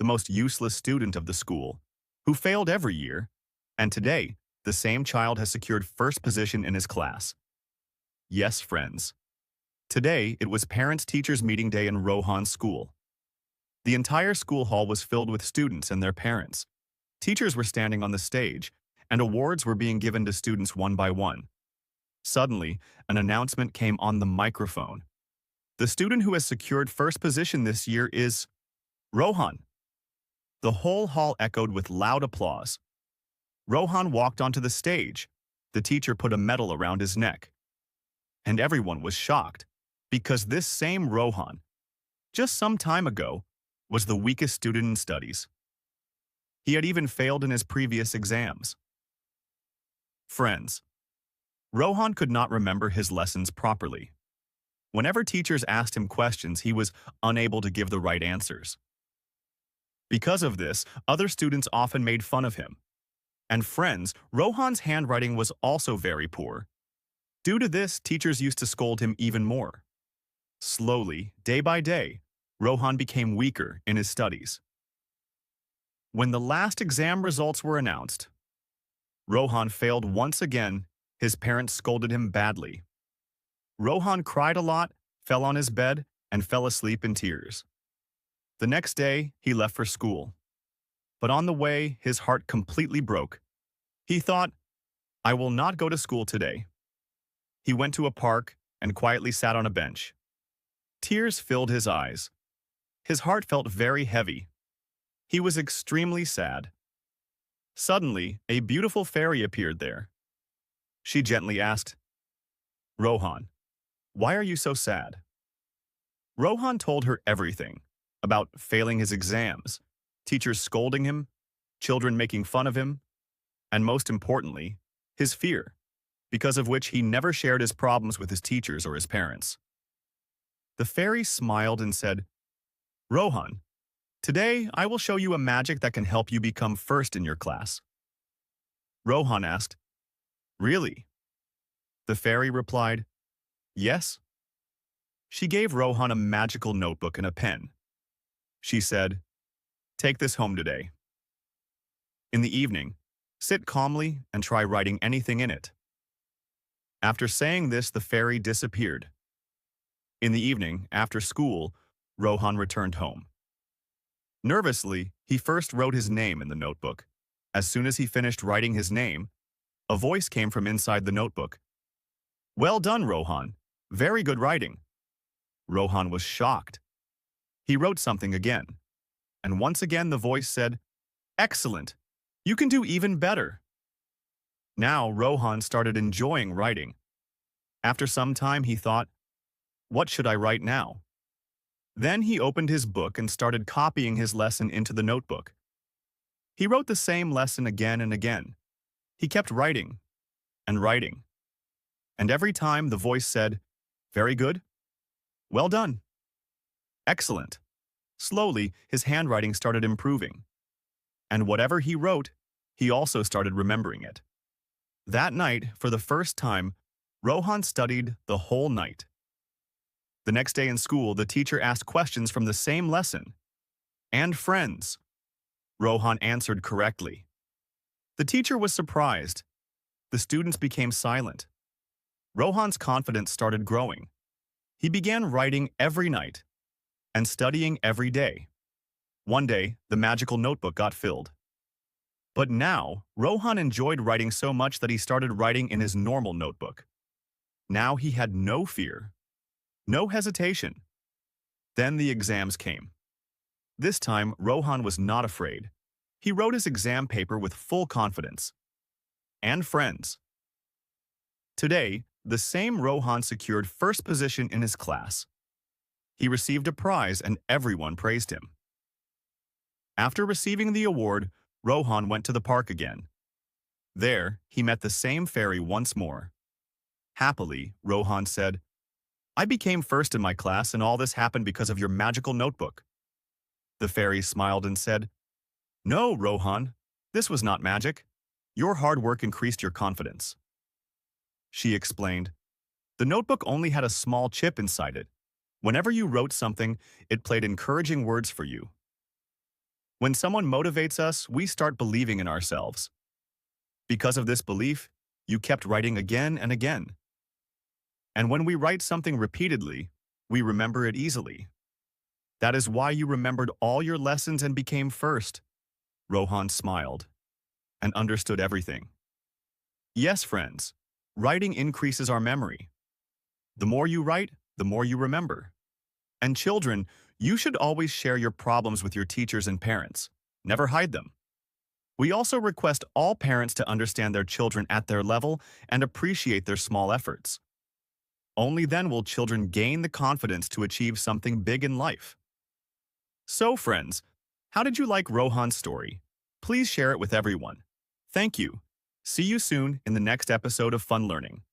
the most useless student of the school, who failed every year, and today, the same child has secured first position in his class. Yes, friends. Today, it was parents-teachers meeting day in Rohan's school. The entire school hall was filled with students and their parents. Teachers were standing on the stage, and awards were being given to students one by one. Suddenly, an announcement came on the microphone. The student who has secured first position this year is Rohan. The whole hall echoed with loud applause. Rohan walked onto the stage. The teacher put a medal around his neck. And everyone was shocked, because this same Rohan, just some time ago, was the weakest student in studies. He had even failed in his previous exams. Friends, Rohan could not remember his lessons properly. Whenever teachers asked him questions, he was unable to give the right answers. Because of this, other students often made fun of him. And friends, Rohan's handwriting was also very poor. Due to this, teachers used to scold him even more. Slowly, day by day, Rohan became weaker in his studies. When the last exam results were announced, Rohan failed once again. His parents scolded him badly. Rohan cried a lot, fell on his bed, and fell asleep in tears. The next day, he left for school. But on the way, his heart completely broke. He thought, "I will not go to school today." He went to a park and quietly sat on a bench. Tears filled his eyes. His heart felt very heavy. He was extremely sad. Suddenly, a beautiful fairy appeared there. She gently asked, "Rohan, why are you so sad?" Rohan told her everything about failing his exams, teachers scolding him, children making fun of him, and most importantly, his fear, because of which he never shared his problems with his teachers or his parents. The fairy smiled and said, "Rohan, today I will show you a magic that can help you become first in your class." Rohan asked, "Really?" The fairy replied, "Yes." She gave Rohan a magical notebook and a pen. She said, "Take this home today. In the evening, sit calmly and try writing anything in it." After saying this, the fairy disappeared. In the evening, after school, Rohan returned home. Nervously, he first wrote his name in the notebook. As soon as he finished writing his name, a voice came from inside the notebook. "Well done, Rohan. Very good writing." Rohan was shocked. He wrote something again, and once again the voice said, "Excellent. You can do even better." Now Rohan started enjoying writing. After some time he thought, "What should I write now?" Then he opened his book and started copying his lesson into the notebook. He wrote the same lesson again and again. He kept writing and writing. And every time the voice said, "Very good. Well done. Excellent." Slowly, his handwriting started improving. And whatever he wrote, he also started remembering it. That night, for the first time, Rohan studied the whole night. The next day in school, the teacher asked questions from the same lesson. And friends, Rohan answered correctly. The teacher was surprised. The students became silent. Rohan's confidence started growing. He began writing every night and studying every day. One day, the magical notebook got filled. But now, Rohan enjoyed writing so much that he started writing in his normal notebook. Now he had no fear, no hesitation. Then the exams came. This time, Rohan was not afraid. He wrote his exam paper with full confidence. And friends. Today, the same Rohan secured first position in his class. He received a prize and everyone praised him. After receiving the award, Rohan went to the park again. There, he met the same fairy once more. Happily, Rohan said, "I became first in my class and all this happened because of your magical notebook." The fairy smiled and said, "No, Rohan, this was not magic. Your hard work increased your confidence." She explained, "The notebook only had a small chip inside it. Whenever you wrote something, it played encouraging words for you. When someone motivates us, we start believing in ourselves. Because of this belief, you kept writing again and again. And when we write something repeatedly, we remember it easily. That is why you remembered all your lessons and became first. Rohan smiled and understood everything. Yes, friends, writing increases our memory. The more you write, the more you remember. And children, you should always share your problems with your teachers and parents. Never hide them. We also request all parents to understand their children at their level and appreciate their small efforts. Only then will children gain the confidence to achieve something big in life. So, friends, how did you like Rohan's story? Please share it with everyone. Thank you. See you soon in the next episode of Fun Learning.